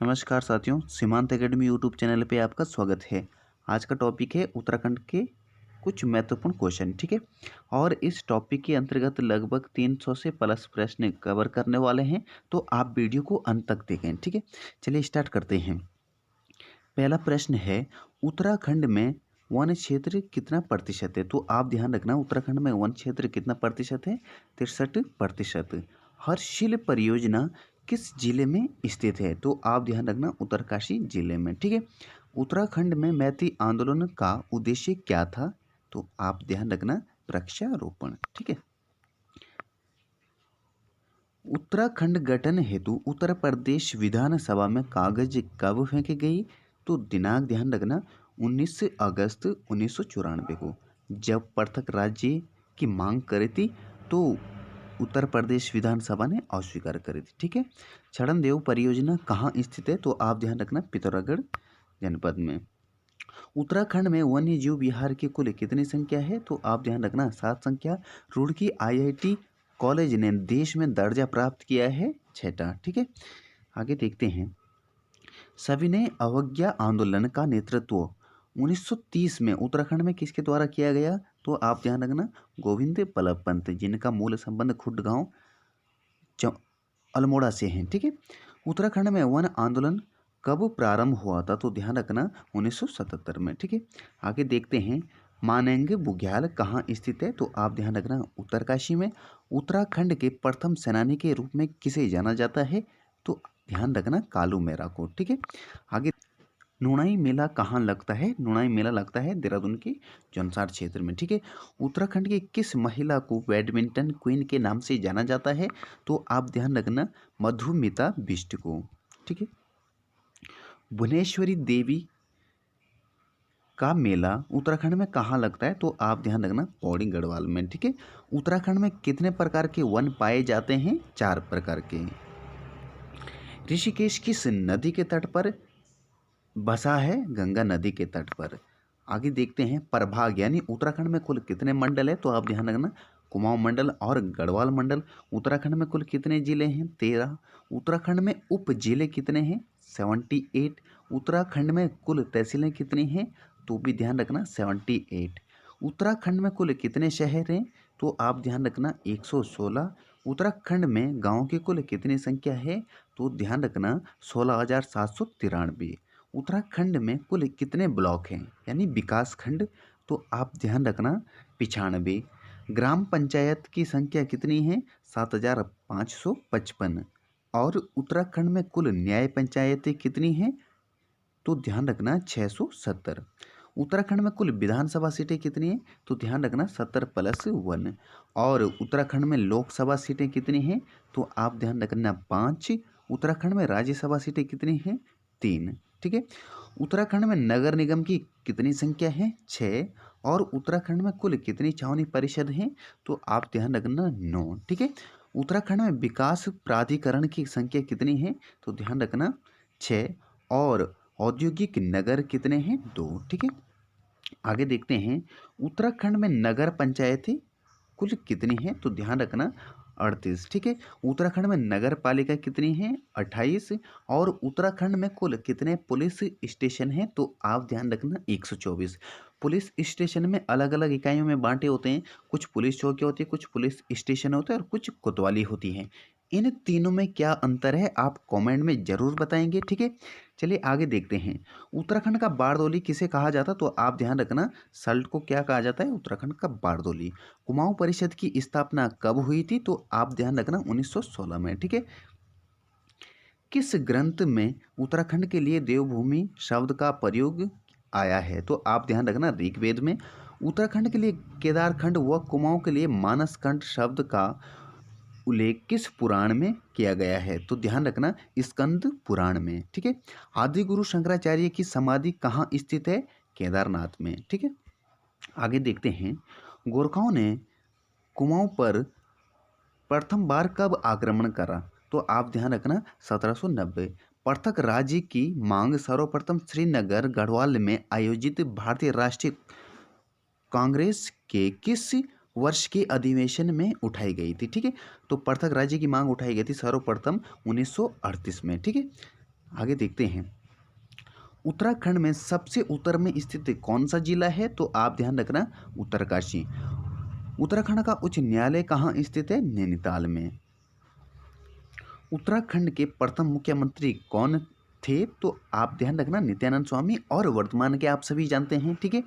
नमस्कार साथियों, सीमांत एकेडमी यूट्यूब चैनल पे आपका स्वागत है। आज का टॉपिक है उत्तराखंड के कुछ महत्वपूर्ण क्वेश्चन, ठीक है। और इस टॉपिक के अंतर्गत लगभग 300 से प्लस प्रश्न कवर करने वाले हैं, तो आप वीडियो को अंत तक देखें, ठीक है। चलिए स्टार्ट करते हैं। पहला प्रश्न है, उत्तराखंड में वन क्षेत्र कितना प्रतिशत है? तो आप ध्यान रखना, उत्तराखंड में वन क्षेत्र कितना प्रतिशत है? 63%। हर्षिल परियोजना किस जिले में स्थित है? तो आप ध्यान रखना, उत्तरकाशी जिले में, ठीक है। उत्तराखंड में मैती आंदोलन का उद्देश्य क्या था? तो आप ध्यान रखना, वृक्षारोपण, ठीक है। उत्तराखंड गठन हेतु उत्तर प्रदेश विधानसभा में कागज कब फेंकी गई? तो दिनांक ध्यान रखना, 19 अगस्त 1994 को, जब पृथक राज्य की मांग करी थी तो उत्तर प्रदेश विधानसभा ने अस्वीकार करी थी, ठीक है। छड़नदेव परियोजना कहाँ स्थित है? तो आप ध्यान रखना, पिथौरागढ़ जनपद में। उत्तराखंड में वन्य जीव विहार की कुल कितनी संख्या है? तो आप ध्यान रखना, 7 संख्या। रुड़की आईआईटी कॉलेज ने देश में दर्जा प्राप्त किया है 6टा, ठीक है। आगे देखते हैं। सविनय अवज्ञा आंदोलन का नेतृत्व 1930 में उत्तराखंड में किसके द्वारा किया गया? तो आप ध्यान रखना, गोविंद बल्लभ पंत, जिनका मूल संबंध खुड गांव अल्मोड़ा से है, ठीक है। उत्तराखंड में वन आंदोलन कब प्रारंभ हुआ था? तो ध्यान रखना, 1977 में, ठीक है। आगे देखते हैं। मानेंगे बुग्याल कहाँ स्थित है? तो आप ध्यान रखना, उत्तरकाशी में। उत्तराखंड के प्रथम सेनानी के रूप में किसे जाना जाता है? तो ध्यान रखना, कालू मेरा को, ठीक है। आगे, नुणाई मेला कहाँ लगता है? नुणाई मेला लगता है देहरादून के जौनसार क्षेत्र में, ठीक है। उत्तराखंड की किस महिला को बैडमिंटन क्वीन के नाम से जाना जाता है? तो आप ध्यान रखना, मधुमिता बिष्ट को, ठीक है। भुवनेश्वरी देवी का मेला उत्तराखंड में कहाँ लगता है? तो आप ध्यान रखना, पौड़ी गढ़वाल में, ठीक है। उत्तराखंड में कितने प्रकार के वन पाए जाते हैं? 4 प्रकार के। ऋषिकेश किस नदी के तट पर बसा है? गंगा नदी के तट पर। आगे देखते हैं। प्रभाग यानी उत्तराखंड में कुल कितने मंडल है? तो आप ध्यान रखना, कुमाऊं मंडल और गढ़वाल मंडल। उत्तराखंड में कुल कितने जिले हैं? 13। उत्तराखंड में उप जिले कितने हैं? 78। उत्तराखंड में कुल तहसीलें कितनी हैं? तो भी ध्यान रखना, 78। उत्तराखंड में कुल कितने शहर हैं? तो आप ध्यान रखना, 116। उत्तराखंड में गाँव की कुल कितनी संख्या है? तो ध्यान रखना, 16,793। उत्तराखंड में कुल कितने ब्लॉक हैं यानी विकास खंड? तो आप ध्यान रखना, 95। ग्राम पंचायत की संख्या कितनी है? 7,555। और उत्तराखंड में कुल न्याय पंचायतें कितनी हैं? तो ध्यान रखना, 670। उत्तराखंड में कुल विधानसभा सीटें कितनी हैं? तो ध्यान रखना, 70+1। और उत्तराखंड में लोकसभा सीटें कितनी हैं? तो आप ध्यान रखना, 5। उत्तराखंड में राज्यसभा सीटें कितनी हैं? 3, ठीक है। उत्तराखंड में नगर निगम की कितनी संख्या है? 6। और उत्तराखंड में कुल कितनी छावनी परिषद हैं? तो आप ध्यान रखना, 9, ठीक है। उत्तराखंड में विकास प्राधिकरण की संख्या कितनी है? तो ध्यान रखना, 6। और औद्योगिक नगर कितने हैं? 2, ठीक है। आगे देखते हैं। उत्तराखंड में नगर पंचायतें कुल कितनी हैं? तो ध्यान रखना, 38, ठीक है। उत्तराखंड में नगर पालिका कितनी है? 28। और उत्तराखंड में कुल कितने पुलिस स्टेशन हैं? तो आप ध्यान रखना, 124। पुलिस स्टेशन में अलग अलग इकाइयों में बांटे होते हैं। कुछ पुलिस चौकी होती है, कुछ पुलिस स्टेशन होते हैं और कुछ कोतवाली होती है। इन तीनों में क्या अंतर है, आप कमेंट में ज़रूर बताएंगे, ठीक है। चलिए आगे देखते हैं। उत्तराखंड का बारदोली किसे कहा जाता? तो आप ध्यान रखना, सल्ट को क्या कहा जाता है? उत्तराखंड का बारदोली। कुमाऊं परिषद की स्थापना कब हुई थी? तो आप ध्यान रखना, 1916 में, ठीक है। किस ग्रंथ में उत्तराखंड के लिए देवभूमि शब्द का प्रयोग आया है? तो आप ध्यान रखना, ऋग्वेद में। उत्तराखंड के लिए केदारखंड व कुमाऊं के लिए मानसखंड शब्द का उल्लेख किस पुराण में किया गया है? तो ध्यान रखना, स्कंद पुराण में, ठीक है। आदि गुरु शंकराचार्य की समाधि कहाँ स्थित है? केदारनाथ में, ठीक है। आगे देखते हैं। गोरखाओं ने कुमाऊं पर प्रथम बार कब आक्रमण करा? तो आप ध्यान रखना, 1790। पृथक राज्य की मांग सर्वप्रथम श्रीनगर गढ़वाल में आयोजित भारतीय राष्ट्रीय कांग्रेस के किस वर्ष के अधिवेशन में उठाई गई थी? ठीक है, तो पृथक राज्य की मांग उठाई गई थी सर्वप्रथम 1938 में, ठीक है। आगे देखते हैं, उत्तराखंड में सबसे उत्तर में स्थित कौन सा जिला है? तो आप ध्यान रखना उत्तरकाशी। उत्तराखंड का उच्च न्यायालय कहाँ स्थित है? नैनीताल में। उत्तराखंड के प्रथम मुख्यमंत्री कौन थे? तो आप ध्यान रखना नित्यानंद स्वामी, और वर्तमान के आप सभी जानते हैं, ठीक है।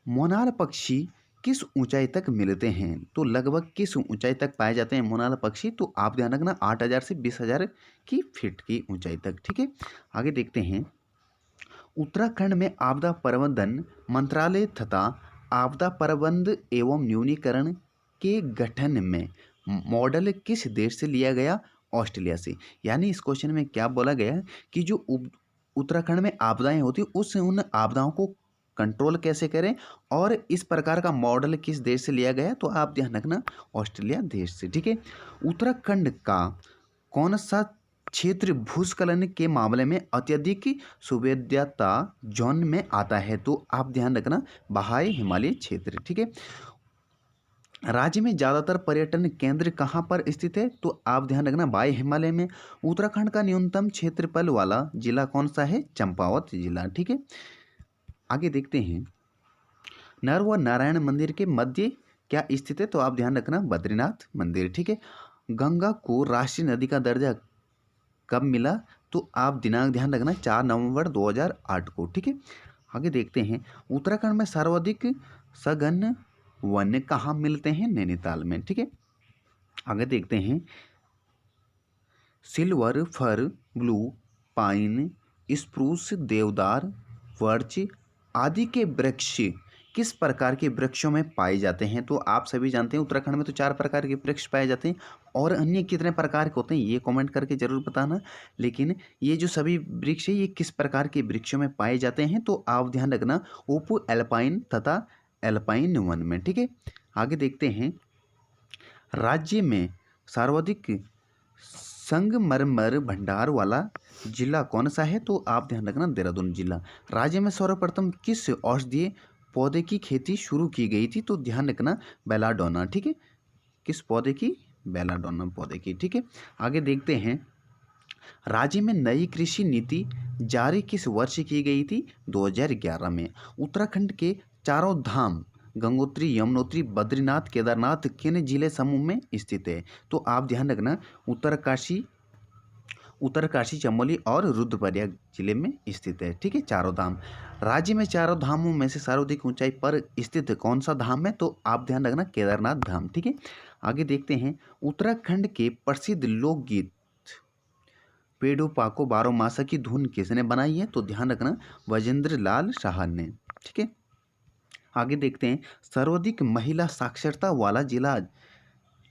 मोनाल पक्षी किस ऊंचाई तक मिलते हैं? तो लगभग किस ऊंचाई तक पाए जाते हैं मोनाल पक्षी? तो आप ध्यान रखना 8,000 से 20,000 की फीट की ऊंचाई तक, ठीक है। आगे देखते हैं, उत्तराखंड में आपदा प्रबंधन मंत्रालय तथा आपदा प्रबंध एवं न्यूनीकरण के गठन में मॉडल किस देश से लिया गया? ऑस्ट्रेलिया से। यानी इस क्वेश्चन में क्या बोला गया कि जो उत्तराखंड में आपदाएं होती उससे उन आपदाओं को कंट्रोल कैसे करें, और इस प्रकार का मॉडल किस देश से लिया गया? तो आप ध्यान रखना ऑस्ट्रेलिया देश से, ठीक है। उत्तराखंड का कौन सा क्षेत्र भूस्खलन के मामले में अत्यधिक संवेद्यता जोन में आता है? तो आप ध्यान रखना बहाई हिमालय क्षेत्र, ठीक है। राज्य में ज़्यादातर पर्यटन केंद्र कहाँ पर स्थित है? तो आप ध्यान रखना बाई हिमालय में। उत्तराखंड का न्यूनतम क्षेत्रफल वाला जिला कौन सा है? चंपावत जिला, ठीक है। आगे देखते हैं, नर व नारायण मंदिर के मध्य क्या स्थित है? तो आप ध्यान रखना बद्रीनाथ मंदिर, ठीक है। गंगा को राष्ट्रीय नदी का दर्जा कब मिला? तो आप दिनांक ध्यान रखना 4 नवंबर 2008 को, ठीक है। आगे देखते हैं, उत्तराखंड में सर्वाधिक सघन वन कहाँ मिलते हैं? नैनीताल में, ठीक है। आगे देखते हैं, silver fir, blue pine, spruce, देवदार, वर्च आदि के वृक्ष किस प्रकार के वृक्षों में पाए जाते हैं? तो आप सभी जानते हैं उत्तराखंड में तो 4 प्रकार के वृक्ष पाए जाते हैं, और अन्य कितने प्रकार के होते हैं ये कमेंट करके जरूर बताना। लेकिन ये जो सभी वृक्ष है ये किस प्रकार के वृक्षों में पाए जाते हैं? तो आप ध्यान रखना ओपो एल्पाइन तथा एल्पाइन वन में, ठीक है। आगे देखते हैं, राज्य में सर्वाधिक संगमरमर भंडार वाला जिला कौन सा है? तो आप ध्यान रखना देहरादून जिला। राज्य में सर्वप्रथम किस औषधीय पौधे की खेती शुरू की गई थी? तो ध्यान रखना बेलाडोना, ठीक है। किस पौधे की? बेलाडोना पौधे की, ठीक है। आगे देखते हैं, राज्य में नई कृषि नीति जारी किस वर्ष की गई थी? 2011 में। उत्तराखंड के चारों धाम गंगोत्री, यमुनोत्री, बद्रीनाथ, केदारनाथ किन जिले समूह में स्थित है? तो आप ध्यान रखना उत्तरकाशी, चमोली और रुद्रप्रयाग जिले में स्थित है, ठीक है। चारों धाम, राज्य में चारों धामों में से सर्वाधिक ऊंचाई पर स्थित कौन सा धाम है? तो आप ध्यान रखना केदारनाथ धाम, ठीक है। आगे देखते हैं, उत्तराखंड के प्रसिद्ध लोकगीत पेड़ों पाको बारो मासा की धुन किसने बनाई है? तो ध्यान रखना वजेंद्र लाल शाह ने, ठीक है। आगे देखते हैं, सर्वाधिक महिला साक्षरता वाला जिला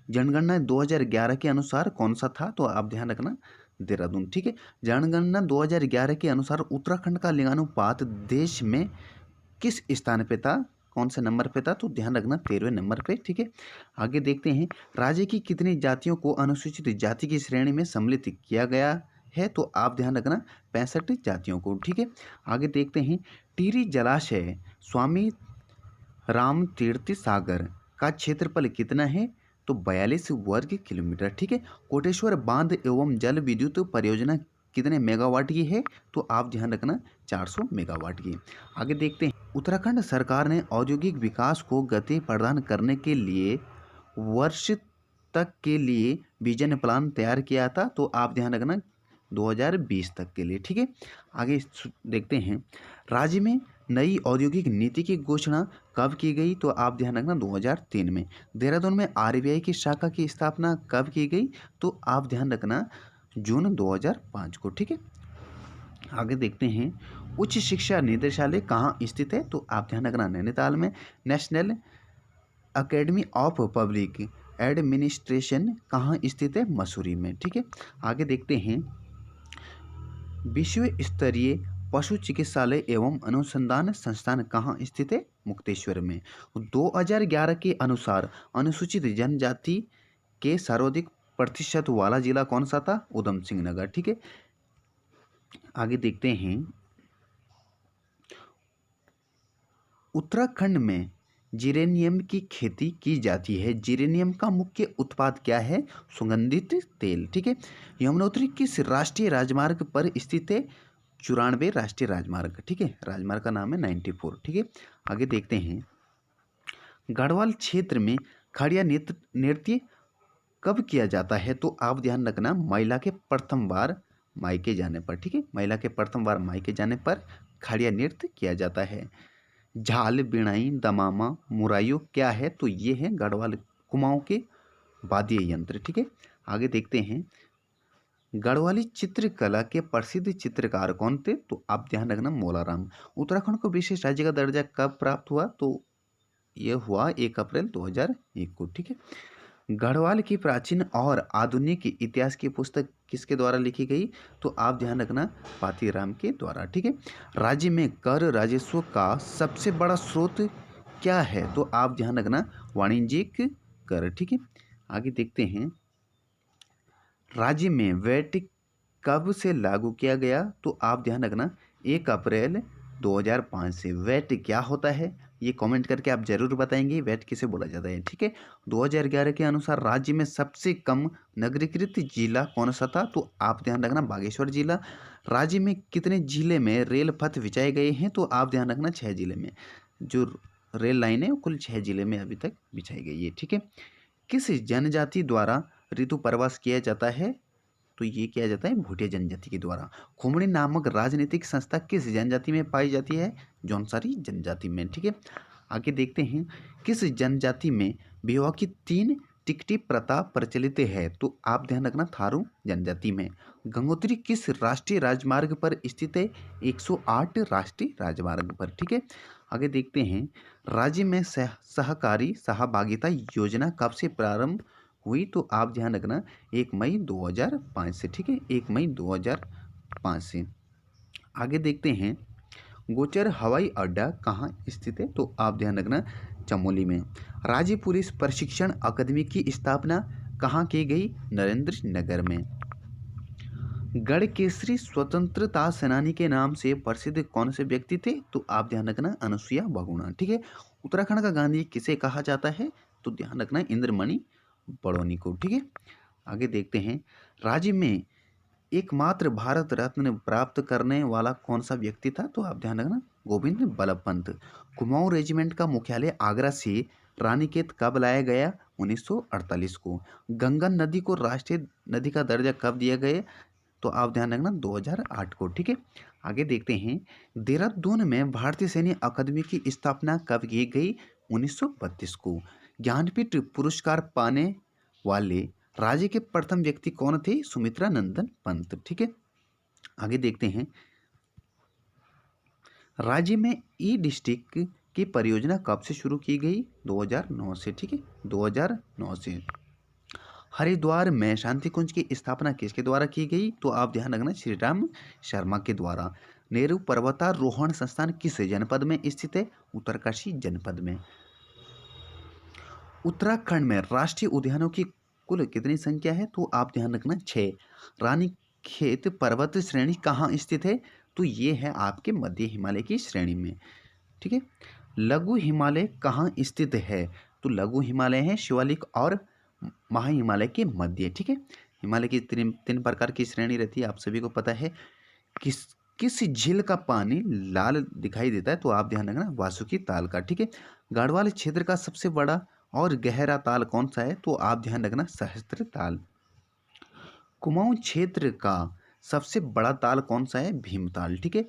जनगणना 2011 के अनुसार कौन सा था? तो आप ध्यान रखना देहरादून, ठीक है। जनगणना 2011 के अनुसार उत्तराखंड का लिंगानुपात देश में किस स्थान पे था? कौन से नंबर पे था? तो ध्यान रखना 13वें नंबर पे, ठीक है। आगे देखते हैं, राज्य की कितनी जातियों को अनुसूचित जाति की श्रेणी में सम्मिलित किया गया है? तो आप ध्यान रखना 65 जातियों को, ठीक है। आगे देखते हैं, टिहरी जलाशय स्वामी राम तीर्थ सागर का क्षेत्रफल कितना है? तो 42 वर्ग किलोमीटर, ठीक है। कोटेश्वर बांध एवं जल विद्युत परियोजना कितने मेगावाट की है? तो आप ध्यान रखना 400 मेगावाट की। आगे देखते हैं, उत्तराखंड सरकार ने औद्योगिक विकास को गति प्रदान करने के लिए वर्ष तक के लिए विजन प्लान तैयार किया था। तो आप ध्यान रखना 2020 तक के लिए, ठीक है। आगे देखते हैं, राज्य में नई औद्योगिक नीति की घोषणा कब की गई? तो आप ध्यान रखना 2003 में। देहरादून में आरबीआई की शाखा की स्थापना कब की गई? तो आप ध्यान रखना जून 2005 को, ठीक है। आगे देखते हैं, उच्च शिक्षा निदेशालय कहाँ स्थित है? तो आप ध्यान रखना नैनीताल में। National academy of public administration कहाँ स्थित है? मसूरी में, ठीक है। आगे देखते हैं, विश्व स्तरीय पशु चिकित्सालय एवं अनुसंधान संस्थान कहाँ स्थित है? मुक्तेश्वर में। 2011 के अनुसार अनुसूचित जनजाति के सर्वाधिक प्रतिशत वाला जिला कौन सा था? उधम सिंह नगर, ठीक है। आगे देखते हैं, उत्तराखंड में जिरेनियम की खेती की जाती है। जिरेनियम का मुख्य उत्पाद क्या है? सुगंधित तेल। ठीक है। यमुनोत्री किस राष्ट्रीय राजमार्ग पर स्थित है? 94 राष्ट्रीय राजमार्ग। ठीक है, राजमार्ग का नाम है 94। ठीक है, आगे देखते हैं। गढ़वाल क्षेत्र में खड़िया नृत्य नृत्य कब किया जाता है? तो आप ध्यान रखना, महिला के प्रथम बार मायके जाने पर। ठीक है, महिला के प्रथम बार मायके जाने पर खड़िया नृत्य किया जाता है। झाल, बिणाई, दमामा, मुरायू क्या है? तो ये है गढ़वाल कुमाऊं के वाद्य यंत्र। ठीक है, आगे देखते हैं। गढ़वाली चित्रकला के प्रसिद्ध चित्रकार कौन थे? तो आप ध्यान रखना, मौलाराम। उत्तराखंड को विशेष राज्य का दर्जा कब प्राप्त हुआ? तो यह हुआ 1 अप्रैल 2001 को। ठीक है। गढ़वाल की प्राचीन और आधुनिक इतिहास की पुस्तक किसके द्वारा लिखी गई? तो आप ध्यान रखना, पातीराम के द्वारा। ठीक है। राज्य में कर राजस्व का सबसे बड़ा स्रोत क्या है? तो आप ध्यान रखना, वाणिज्यिक कर। ठीक है, आगे देखते हैं। राज्य में वैट कब से लागू किया गया? तो आप ध्यान रखना, 1 अप्रैल 2005 से। वैट क्या होता है? ये कमेंट करके आप जरूर बताएंगे वैट किसे बोला जाता है। ठीक है। 2011 के अनुसार राज्य में सबसे कम नगरीकृत जिला कौन सा था? तो आप ध्यान रखना, बागेश्वर जिला। राज्य में कितने जिले में रेल पथ बिछाए गए हैं? तो आप ध्यान रखना, 6 जिले में। जो रेल लाइन है वो कुल 6 जिले में अभी तक बिछाई गई है। ठीक है। किस जनजाति द्वारा ऋतु प्रवास किया जाता है? तो ये किया जाता है भूटिया जनजाति के द्वारा। खुमड़ी नामक राजनीतिक संस्था किस जनजाति में पाई जाती है? जौनसारी जनजाति में। ठीक है, आगे देखते हैं। किस जनजाति में विवाह की 3 टिकटी प्रथा प्रचलित है? तो आप ध्यान रखना, थारू जनजाति में। गंगोत्री किस राष्ट्रीय राजमार्ग पर स्थित है? 108 राष्ट्रीय राजमार्ग पर। ठीक है, आगे देखते हैं। राज्य में सहकारी सहभागिता योजना कब से प्रारंभ हुई? तो आप ध्यान रखना, 1 मई 2005 से। ठीक है, 1 मई 2005 से। आगे देखते हैं। गोचर हवाई अड्डा कहाँ स्थित है? तो आप ध्यान रखना, चमोली में। राज्य पुलिस प्रशिक्षण अकादमी की स्थापना कहाँ की गई? नरेंद्र नगर में। गढ़ केसरी स्वतंत्रता सेनानी के नाम से प्रसिद्ध कौन से व्यक्ति थे? तो आप ध्यान रखना, अनुसुईया बहुगुणा। ठीक है। उत्तराखंड का गांधी किसे कहा जाता है? तो ध्यान रखना, इंद्रमणि बड़ौनी को। ठीक है, आगे देखते हैं। राज्य में एकमात्र भारत रत्न प्राप्त करने वाला कौन सा व्यक्ति था? तो आप ध्यान रखना, गोविंद बल्लभ पंत। कुमाऊं रेजिमेंट का मुख्यालय आगरा से रानीखेत कब लाया गया? 1948 को। गंगा नदी को राष्ट्रीय नदी का दर्जा कब दिया गया? तो आप ध्यान रखना, 2008 को। ठीक है, आगे देखते हैं। देहरादून में भारतीय सैन्य अकादमी की स्थापना कब की गई? 1932 को। ज्ञानपीठ पुरस्कार पाने वाले राज्य के प्रथम व्यक्ति कौन थे? सुमित्रा नंदन पंत। ठीक है, आगे देखते हैं। राज्य में ई डिस्ट्रिक्ट की परियोजना कब से शुरू की गई? 2009 से। ठीक है, 2009 से। हरिद्वार में शांति कुंज की स्थापना किसके द्वारा की गई? तो आप ध्यान रखना, श्री राम शर्मा के द्वारा। नेहरू पर्वतारोहण संस्थान किस जनपद में स्थित है? उत्तरकाशी जनपद में। उत्तराखंड में राष्ट्रीय उद्यानों की कुल कितनी संख्या है? तो आप ध्यान रखना, 6। रानीखेत पर्वत श्रेणी कहाँ स्थित है? तो ये है आपके मध्य हिमालय की श्रेणी में। ठीक है। लघु हिमालय कहाँ स्थित है? तो लघु हिमालय है शिवालिक और महा हिमालय के मध्य। ठीक है, हिमालय की तीन प्रकार की श्रेणी रहती है, आप सभी को पता है। किस झील का पानी लाल दिखाई देता है? तो आप ध्यान रखना, वासुकी ताल का। ठीक है। गढ़वाल क्षेत्र का सबसे बड़ा और गहरा ताल कौन सा है? तो आप ध्यान रखना, सहस्त्र ताल। कुमाऊं क्षेत्र का सबसे बड़ा ताल कौन सा है? भीमताल। ठीक है।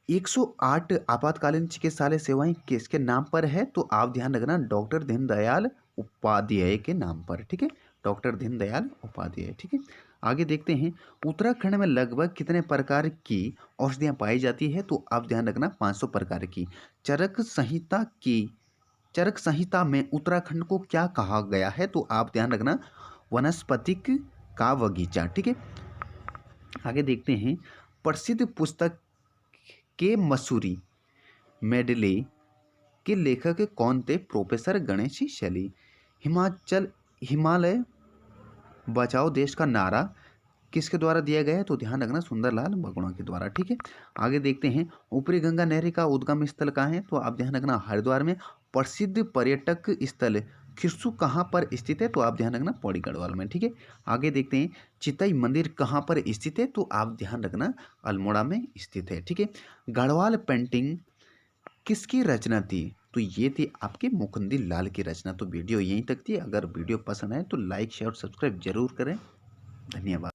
108 आपातकालीन चिकित्सालय सेवाएं किसके नाम पर है? तो आप ध्यान रखना, डॉक्टर दीनदयाल उपाध्याय के नाम पर। ठीक है, डॉक्टर दीनदयाल उपाध्याय। ठीक है, आगे देखते हैं। उत्तराखंड में लगभग कितने प्रकार की औषधियां पाई जाती है? तो आप ध्यान रखना, 500 प्रकार की। चरक संहिता में उत्तराखंड को क्या कहा गया है? तो आप ध्यान रखना, वनस्पतिक का बगीचा। ठीक है, आगे देखते हैं। प्रसिद्ध पुस्तक के मसूरी मेडले के लेखक कौन थे? प्रोफेसर गणेश शैली। हिमालय बचाओ देश का नारा किसके द्वारा दिया गया है, तो ध्यान रखना सुंदरलाल बगुणा के द्वारा। ठीक है, आगे देखते हैं ऊपरी गंगा नहर का उद्गम स्थल कहाँ है, तो आप ध्यान रखना हरिद्वार में। प्रसिद्ध पर्यटक स्थल खिरसू कहाँ पर स्थित है, तो आप ध्यान रखना पौड़ी गढ़वाल में। ठीक है, आगे देखते हैं चितई मंदिर कहाँ पर स्थित है, तो आप ध्यान रखना अल्मोड़ा में स्थित है। ठीक है, गढ़वाल पेंटिंग किसकी रचना थी, तो ये थी आपके मुकुंदी लाल की रचना। तो वीडियो यहीं तक थी। अगर वीडियो पसंद आए तो लाइक शेयर और सब्सक्राइब जरूर करें। धन्यवाद।